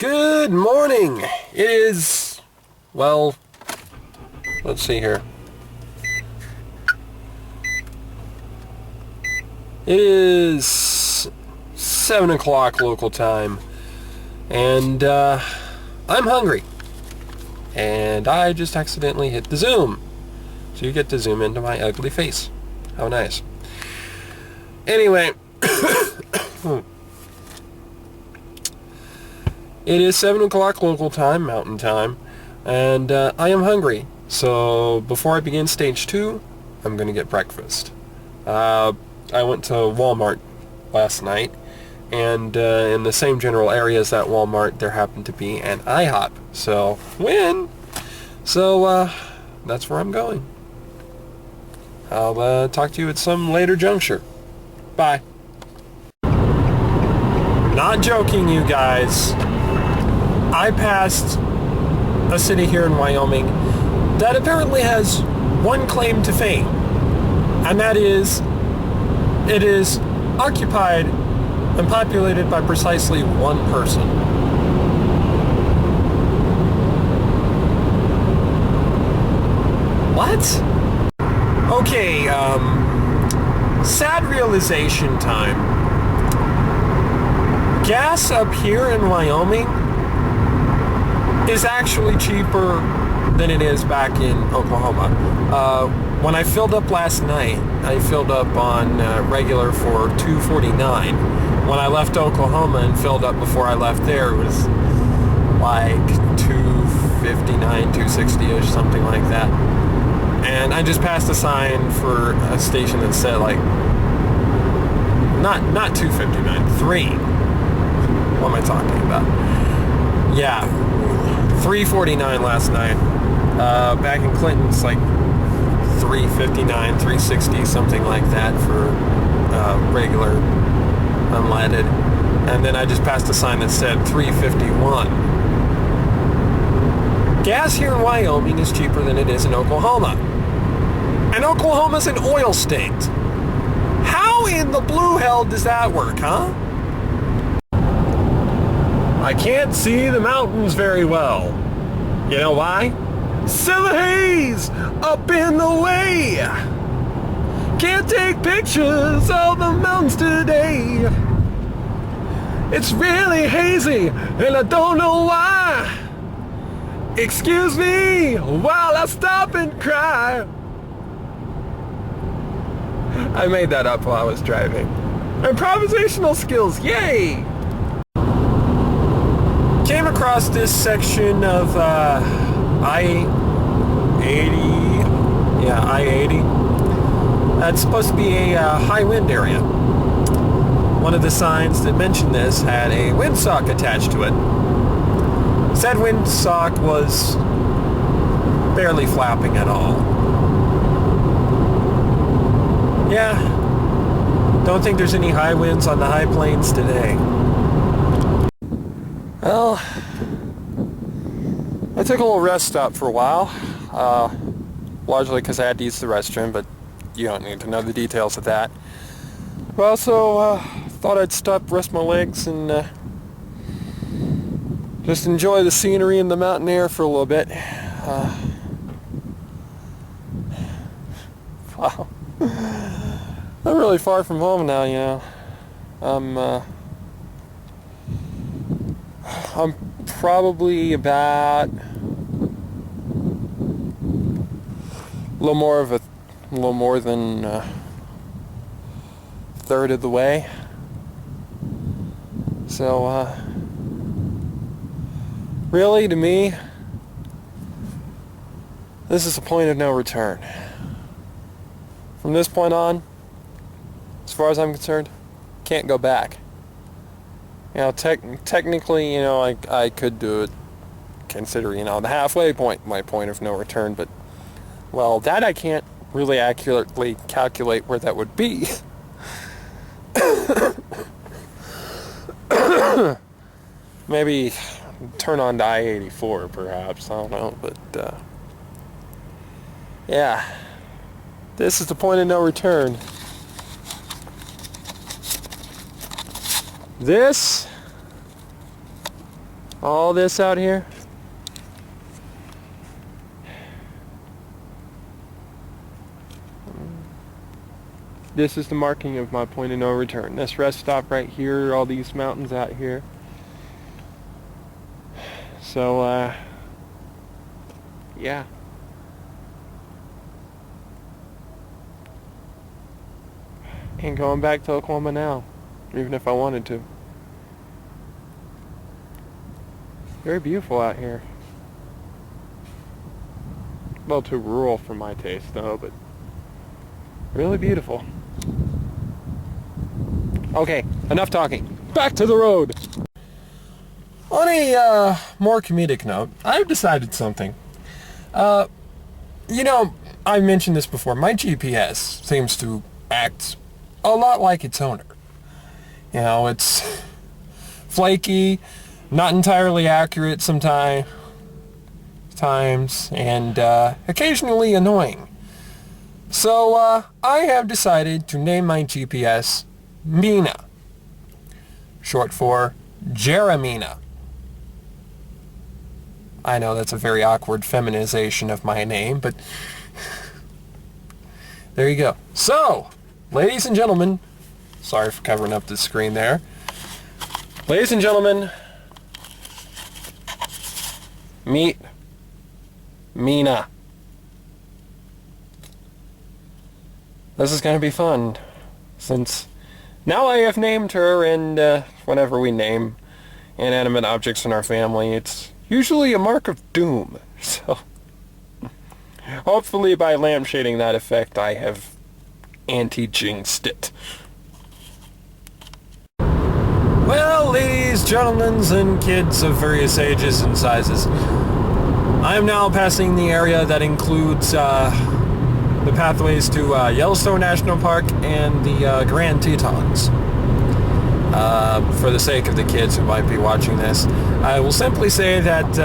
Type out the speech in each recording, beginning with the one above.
Good morning. It is, well, let's see here. It is 7 o'clock local time, and I'm hungry. And I just accidentally hit the zoom. So you get to zoom into my ugly face. How nice. Anyway, it is 7 o'clock local time, mountain time, and I am hungry. So before I begin stage 2, I'm going to get breakfast. I went to Walmart last night, and in the same general area as that Walmart, there happened to be an IHOP. So, win! So, that's where I'm going. I'll talk to you at some later juncture. Bye. Not joking, you guys. I passed a city here in Wyoming that apparently has one claim to fame, and that is, it is occupied and populated by precisely one person. What? Okay, sad realization time. Gas up here in Wyoming is actually cheaper than it is back in Oklahoma. When I filled up last night, I filled up on regular for $2.49. When I left Oklahoma and filled up before I left there, it was like $2.59, $2.60-ish, something like that. And I just passed a sign for a station that said like, not $2.59, $3. What am I talking about? Yeah, $3.49 last night. Back in Clinton, it's like $3.59, $3.60, something like that for regular unleaded. And then I just passed a sign that said $3.51. Gas here in Wyoming is cheaper than it is in Oklahoma. And Oklahoma's an oil state. How in the blue hell does that work, huh? I can't see the mountains very well. You know why? Silver haze up in the way. Can't take pictures of the mountains today. It's really hazy and I don't know why. Excuse me while I stop and cry. I made that up while I was driving. Improvisational skills, yay! Came across this section of I-80. Yeah, I-80. That's supposed to be a high wind area. One of the signs that mentioned this had a windsock attached to it. Said windsock was barely flapping at all. Yeah, don't think there's any high winds on the high plains today. Well, I took a little rest stop for a while, largely because I had to use the restroom, but you don't need to know the details of that. I also thought I'd stop, rest my legs, and just enjoy the scenery and the mountain air for a little bit. Wow. I'm really far from home now, you know. I'm probably about a little more than a third of the way. So, really, to me, this is a point of no return. From this point on, as far as I'm concerned, can't go back. You know, technically, you know, I could do it, consider, you know, the halfway point, my point of no return, but, well, that I can't really accurately calculate where that would be. Maybe turn on to I-84, perhaps, I don't know, but, yeah, this is the point of no return. This All this out here. This is the marking of my point of no return. This rest stop right here, all these mountains out here. So, yeah. Ain't going back to Oklahoma now, even if I wanted to. Very beautiful out here. Well, too rural for my taste, though, but really beautiful. Okay, enough talking. Back to the road! On a more comedic note, I've decided something. You know, I've mentioned this before. My GPS seems to act a lot like its owner. You know, it's flaky, not entirely accurate sometimes, and occasionally annoying. So I have decided to name my GPS Mina, short for Jeremina. I know that's a very awkward feminization of my name, but there you go. So, ladies and gentlemen, sorry for covering up the screen there. Ladies and gentlemen, meet Mina. This is going to be fun, since now I have named her, and whenever we name inanimate objects in our family, it's usually a mark of doom. So, hopefully by lampshading that effect, I have anti-jinxed it. Well, ladies, gentlemen, and kids of various ages and sizes, I am now passing the area that includes the pathways to Yellowstone National Park and the Grand Tetons. For the sake of the kids who might be watching this, I will simply say that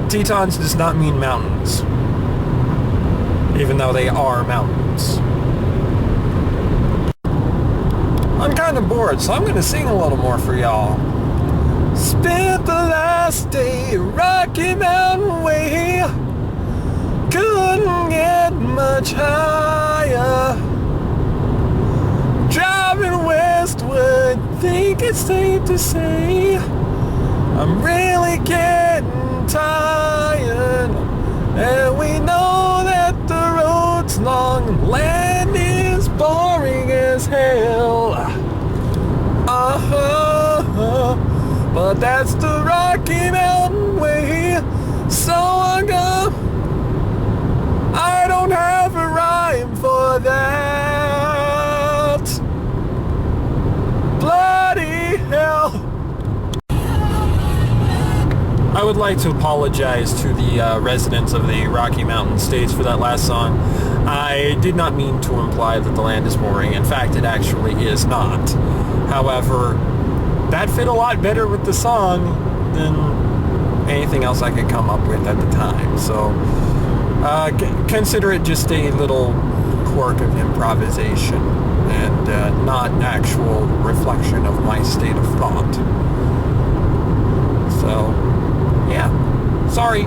Tetons does not mean mountains, even though they are mountains. I'm kind of bored, so I'm going to sing a little more for y'all. Spent the last day Rocky Mountain Way, couldn't get much higher. Driving westward, think it's safe to say I'm really getting tired. And we know that the road's long and land is boring as hell. But that's the Rocky Mountain Way. So I don't have a rhyme for that. Bloody hell. I would like to apologize to the residents of the Rocky Mountain States for that last song. I did not mean to imply that the land is boring. In fact, it actually is not. However, that fit a lot better with the song than anything else I could come up with at the time. So, consider it just a little quirk of improvisation and not actual reflection of my state of thought. So, yeah. Sorry.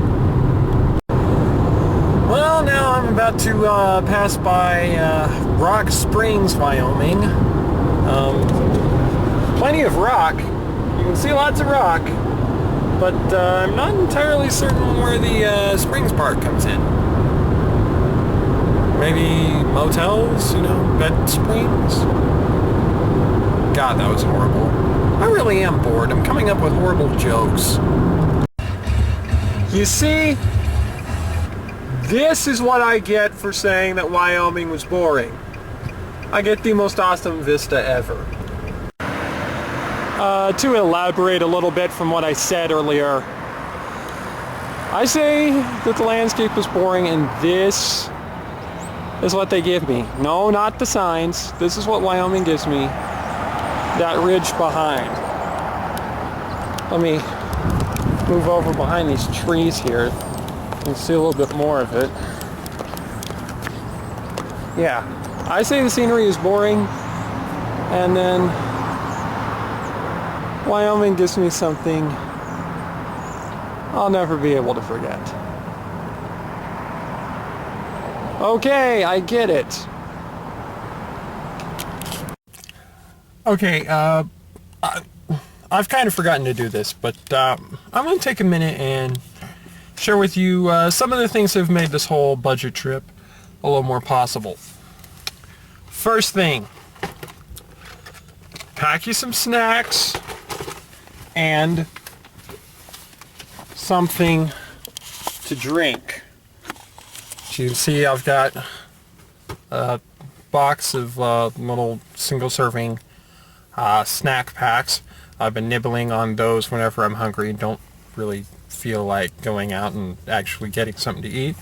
Well, now I'm about to pass by Rock Springs, Wyoming. Plenty of rock. You can see lots of rock. But I'm not entirely certain where the Springs part comes in. Maybe motels, you know, bed springs? God, that was horrible. I really am bored. I'm coming up with horrible jokes. You see, this is what I get for saying that Wyoming was boring. I get the most awesome vista ever. To elaborate a little bit from what I said earlier, I say that the landscape was boring, and this is what they give me. No, not the signs. This is what Wyoming gives me. That ridge behind. Let me move over behind these trees here and see a little bit more of it. Yeah, I say the scenery is boring, and then Wyoming gives me something I'll never be able to forget. Okay, I get it. Okay, I've kind of forgotten to do this, but I'm going to take a minute and share with you some of the things that have made this whole budget trip a little more possible. First thing, pack you some snacks and something to drink. As you can see, I've got a box of little single-serving snack packs. I've been nibbling on those whenever I'm hungry and don't really feel like going out and actually getting something to eat.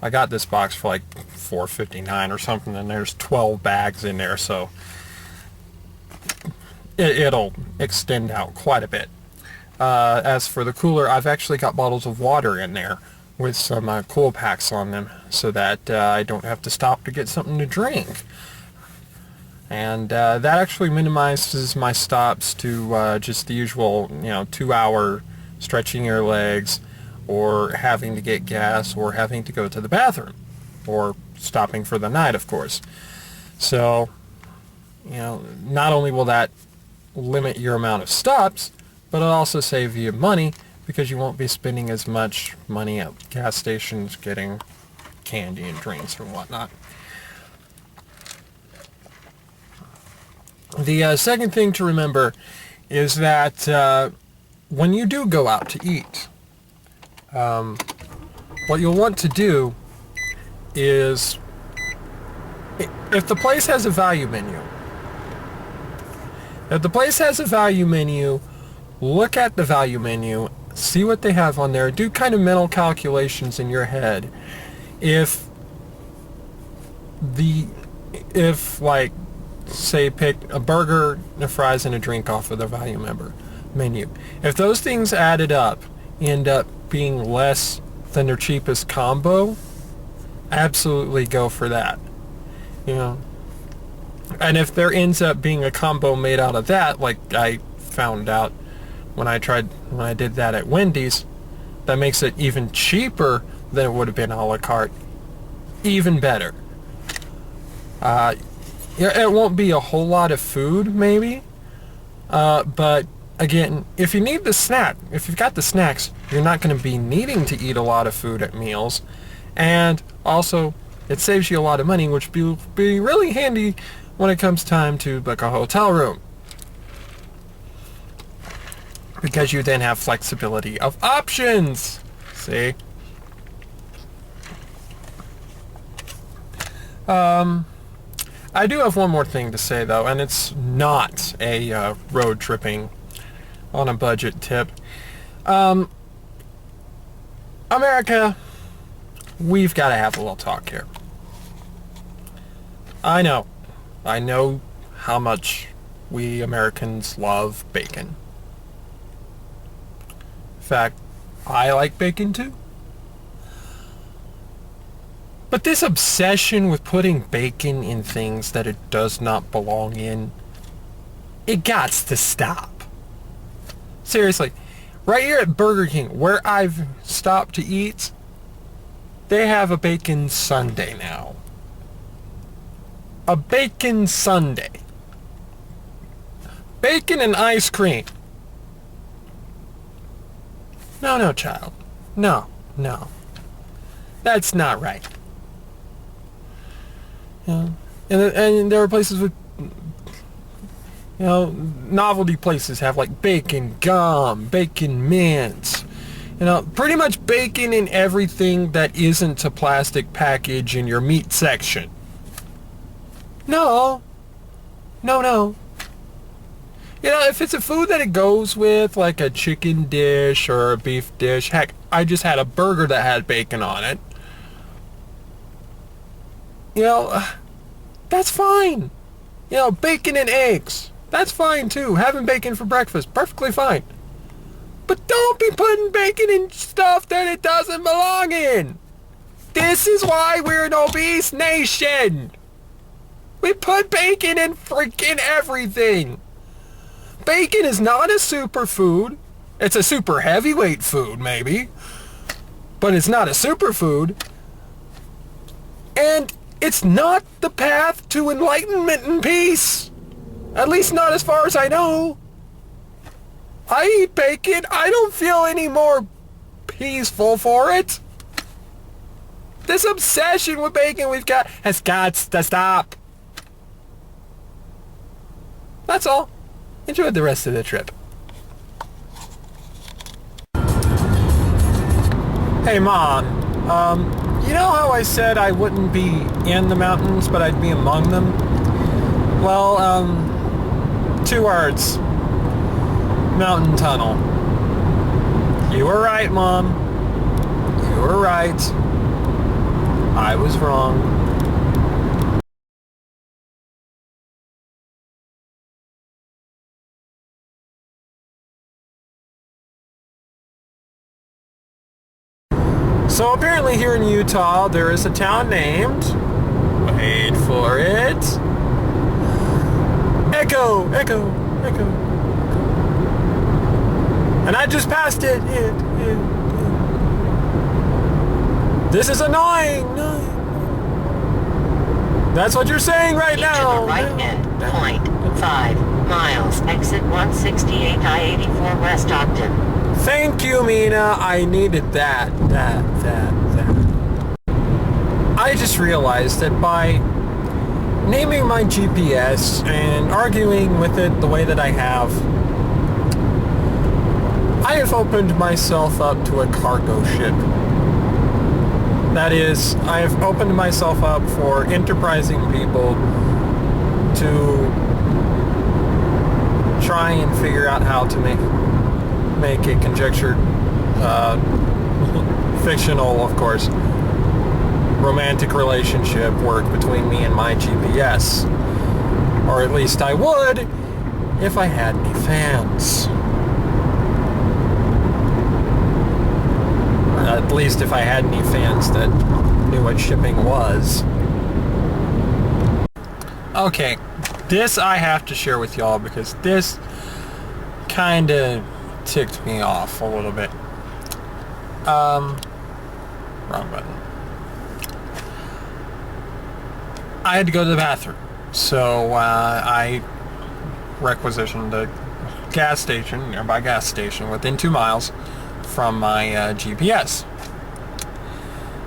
I got this box for like $4.59 or something, and there's 12 bags in there, so it'll extend out quite a bit. As for the cooler, I've actually got bottles of water in there with some cool packs on them so that I don't have to stop to get something to drink. And that actually minimizes my stops to just the usual, 2-hour stretching your legs, or having to get gas, or having to go to the bathroom, or stopping for the night, of course. So, not only will that limit your amount of stops, but it'll also save you money, because you won't be spending as much money at gas stations getting candy and drinks and whatnot. The second thing to remember is that when you do go out to eat, what you'll want to do is, if the place has a value menu, look at the value menu, see what they have on there, do kind of mental calculations in your head. If like, say, pick a burger, a fries, and a drink off of the value menu. If those things added up end up being less than their cheapest combo, absolutely go for that. And if there ends up being a combo made out of that, like I found out when I did that at Wendy's, that makes it even cheaper than it would have been a la carte. Even better. It won't be a whole lot of food, maybe, but again, if you need the snack, if you've got the snacks, you're not going to be needing to eat a lot of food at meals, and also it saves you a lot of money, which will be really handy when it comes time to book a hotel room, because you then have flexibility of options. See? I do have one more thing to say, though, and it's not a road tripping on a budget tip. America, we've got to have a little talk here. I know how much we Americans love bacon. In fact, I like bacon too. But this obsession with putting bacon in things that it does not belong in, it gots to stop. Seriously, right here at Burger King, where I've stopped to eat, they have a bacon sundae now. A bacon sundae. Bacon and ice cream. No, child. No. That's not right. And there are places with, novelty places have like bacon gum, bacon mints, pretty much bacon in everything that isn't a plastic package in your meat section. No. If it's a food that it goes with, like a chicken dish or a beef dish, heck, I just had a burger that had bacon on it. That's fine. Bacon and eggs, that's fine too. Having bacon for breakfast, perfectly fine. But don't be putting bacon in stuff that it doesn't belong in. This is why we're an obese nation. We put bacon in freaking everything. Bacon is not a superfood. It's a super heavyweight food, maybe, but it's not a superfood. And it's not the path to enlightenment and peace. At least not as far as I know. I eat bacon. I don't feel any more peaceful for it. This obsession with bacon we've got has got to stop. That's all. Enjoy the rest of the trip. Hey, Mom. You know how I said I wouldn't be in the mountains, but I'd be among them? Well, 2 words. Mountain tunnel. You were right, Mom. You were right. I was wrong. So apparently here in Utah, there is a town named, wait for it, Echo. And I just passed it. This is annoying. That's what you're saying right now. To the right at 0.5 miles, exit 168 I-84 West Ogden. Thank you, Mina. I needed that. I just realized that by naming my GPS and arguing with it the way that I have opened myself up to a cargo ship. That is, I have opened myself up for enterprising people to try and figure out how to make a conjectured, fictional, of course, romantic relationship work between me and my GPS. Or at least I would if I had any fans. Or at least if I had any fans that knew what shipping was. Okay, this I have to share with y'all because this kinda ticked me off a little bit. Wrong button. I had to go to the bathroom, so I requisitioned a gas station, nearby gas station, within 2 miles from my GPS.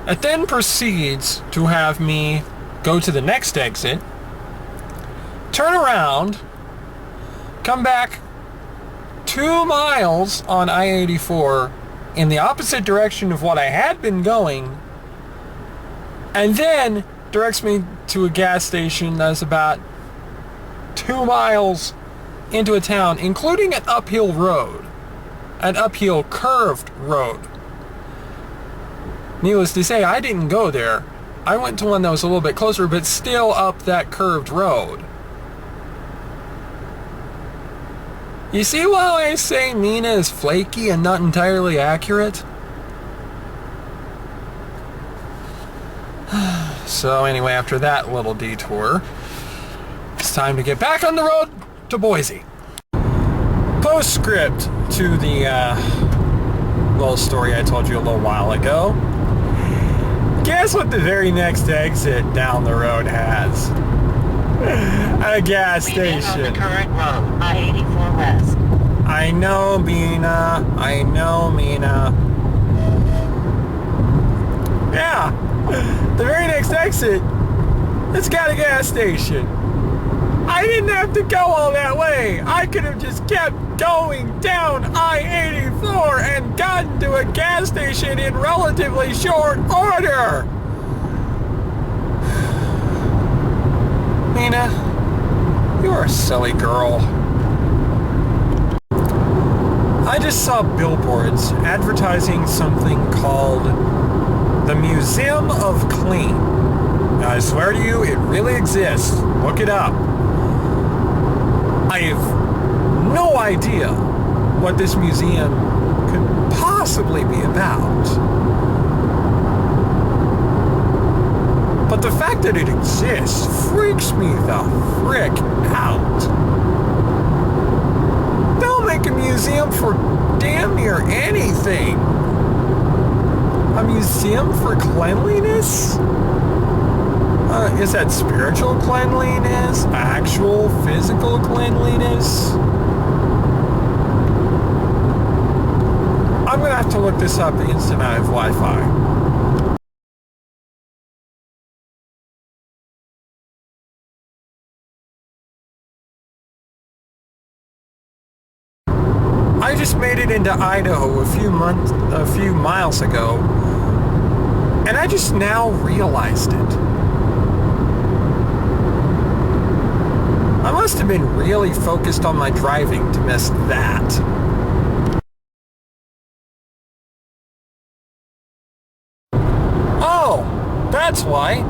It then proceeds to have me go to the next exit, turn around, come back 2 miles on I-84 in the opposite direction of what I had been going, and then directs me to a gas station that's about 2 miles into a town, including an uphill road, an uphill curved road. Needless to say, I didn't go there. I went to one that was a little bit closer, but still up that curved road. You see why I say Mina is flaky and not entirely accurate? So anyway, after that little detour, it's time to get back on the road to Boise. Postscript to the little story I told you a little while ago. Guess what the very next exit down the road has? A gas station. On the current road, I-84 West. I know, Mina. Yeah. The very next exit, it's got a gas station. I didn't have to go all that way. I could have just kept going down I-84 and gotten to a gas station in relatively short order. Mina, you're a silly girl. I just saw billboards advertising something called the Museum of Clean. Now, I swear to you, it really exists. Look it up. I have no idea what this museum could possibly be about. But the fact that it exists freaks me the frick out. Don't make freaking museum for damn near anything. A museum for cleanliness? Is that spiritual cleanliness? Actual physical cleanliness? I'm gonna have to look this up the instant I have Wi-Fi. I just made it into Idaho a few miles ago, and I just now realized it. I must have been really focused on my driving to miss that. Oh, that's why.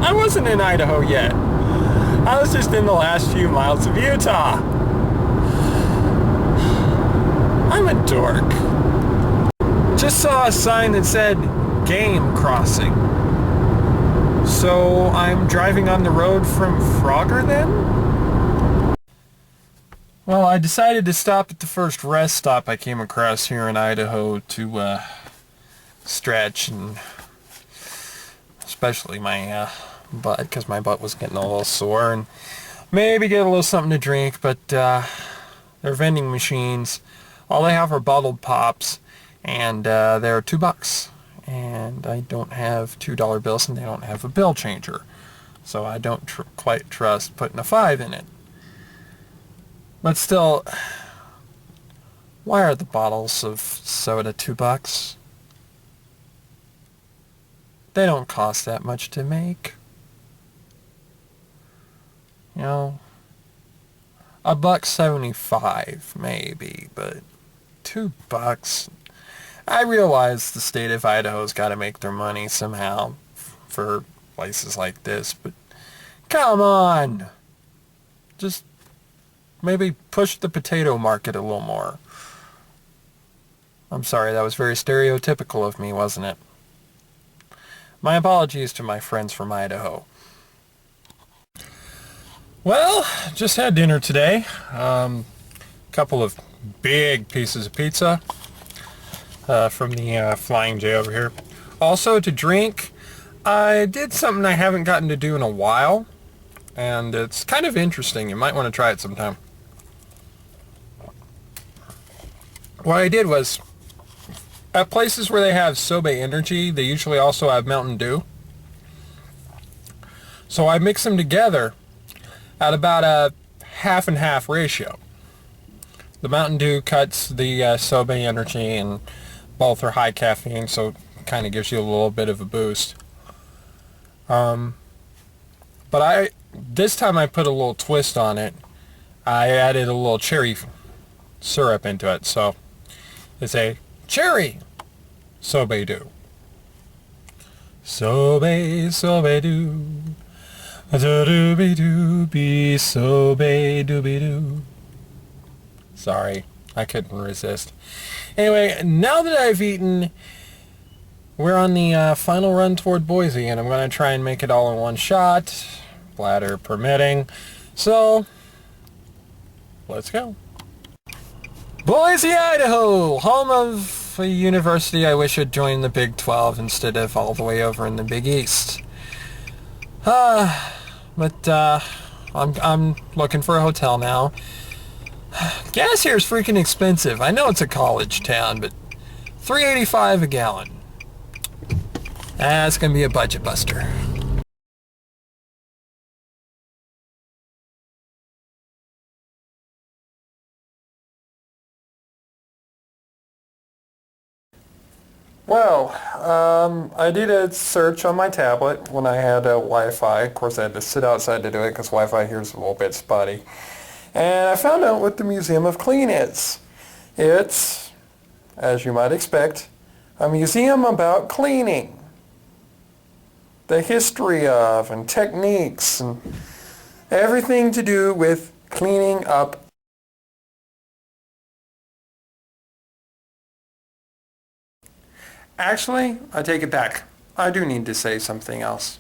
I wasn't in Idaho yet. I was just in the last few miles of Utah. I'm a dork. Just saw a sign that said game crossing. So I'm driving on the road from Frogger then? Well, I decided to stop at the first rest stop I came across here in Idaho to stretch, and especially my butt, because my butt was getting a little sore, and maybe get a little something to drink. But they're vending machines. All they have are bottled pops, and they're $2. And I don't have $2 bills, and they don't have a bill changer. So I don't quite trust putting a 5 in it. But still, why are the bottles of soda $2? They don't cost that much to make. You know, $1.75 maybe, but $2. I realize the state of Idaho's got to make their money somehow for places like this, but come on! Just maybe push the potato market a little more. I'm sorry, that was very stereotypical of me, wasn't it? My apologies to my friends from Idaho. Well, just had dinner today. Couple of big pieces of pizza from the Flying J over here. Also, to drink, I did something I haven't gotten to do in a while, and it's kind of interesting. You might want to try it sometime. What I did was, at places where they have Sobe Energy, they usually also have Mountain Dew. So I mix them together at about a half and half ratio. The Mountain Dew cuts the Sobe Energy, and both are high caffeine, so it kind of gives you a little bit of a boost. But this time I put a little twist on it. I added a little cherry syrup into it, so it's a cherry Sobe Dew. Sobe, Sobe Dew. Dooby dooby, Sobe dooby doo. Sorry, I couldn't resist. Anyway, now that I've eaten, we're on the final run toward Boise, and I'm going to try and make it all in one shot, bladder permitting. So, let's go. Boise, Idaho, home of a university I wish had joined the Big 12 instead of all the way over in the Big East. But I'm looking for a hotel now. Gas here is freaking expensive. I know it's a college town, but $3.85 a gallon. That's gonna be a budget buster. Well, I did a search on my tablet when I had Wi-Fi. Of course, I had to sit outside to do it because Wi-Fi here is a little bit spotty. And I found out what the Museum of Clean is. It's, as you might expect, a museum about cleaning. The history of and techniques and everything to do with cleaning up. Actually, I take it back. I do need to say something else.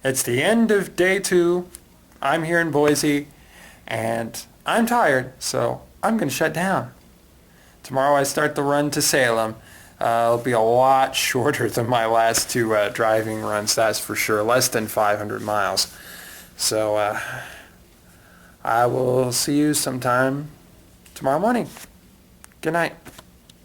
It's the end of day 2. I'm here in Boise, and I'm tired, so I'm going to shut down. Tomorrow I start the run to Salem. It'll be a lot shorter than my last two driving runs, that's for sure. Less than 500 miles. So I will see you sometime tomorrow morning. Good night.